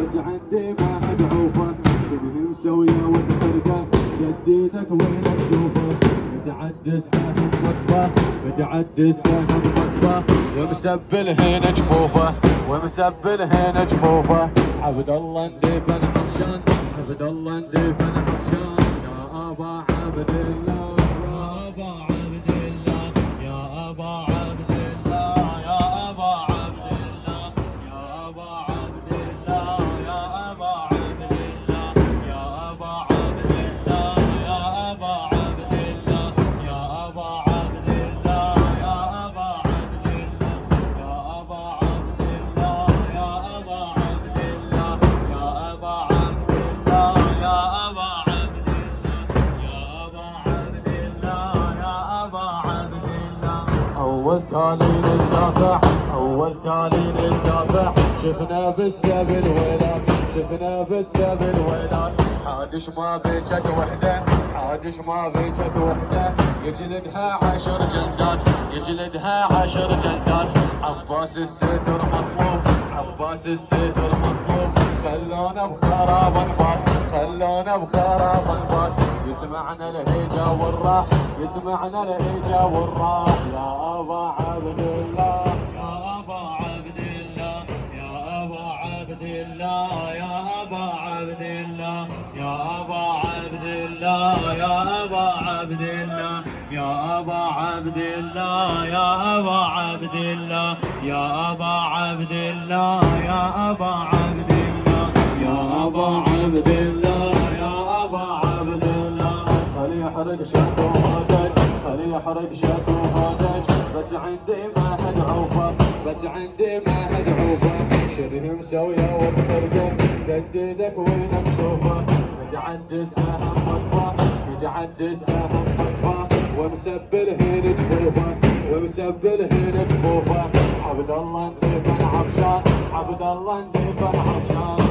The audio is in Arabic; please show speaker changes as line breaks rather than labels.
بس عندي ما حد عوفه، شبه مسويه وتحرقه، جديدك وينك شوفه، متعدي السهم خطفه، متعدي السهم خطفه، ومسبل هنا جفوفه، ومسبل هنا جفوفه، عبد الله ندفن عطشان، عبد الله ندفن عطشان، يا ابا عبد الله، يا ابا عبد الله، يا ابا عبد الله، يا ابا عبد الله، يا ابا عبد الله، يا ابا عبد الله، يا ابا عبد الله، يا ابا عبد الله، يا ابا عبد الله، يا ابا عبد الله، يا ابا عبد الله، يا ابا عبد الله، يا ابا عبد الله، يا ابا عبد الله، يا ابا عبد الله. اول تالي للدافع، اول تالي للدافع، شفنا بالسبل ويلات، شفنا بالسبل ويلات، حادش ما بيجت وحده، حادش ما بيجت وحده، يجلدها 10 جلدات، يجلدها 10 جلدات، عباس الستر مطلوب، عباس الستر مطلوب، خلونا بخراب نبات، خلونا بخراب نبات، يسمعنا الهيجا والراح، يسمعنا الهيجا والراح، يا ابا عبد الله، يا ابا عبد الله، يا ابا عبد الله، يا ابا عبد الله، يا ابا عبد الله، يا ابا عبد الله، يا ابا عبد الله، يا ابا عبد الله، يا ابا عبد الله، يا ابا عبد الله، يا ابا عبد الله، يا ابا عبد الله، خلي يحرق شكو هودج، خلي يحرق شكو هودج، بس عندي ما حد عوفه، بس عندي ما حد عوفه، شبه مسويه وتحرقه، جديدك وينك شوفه، متعدي السهم خطفه، متعدي السهم خطفه، ومسبل هنا جفوفه، ومسبل هنا جفوفه، عبد الله ندفن عطشان، عبد الله ندفن عطشان.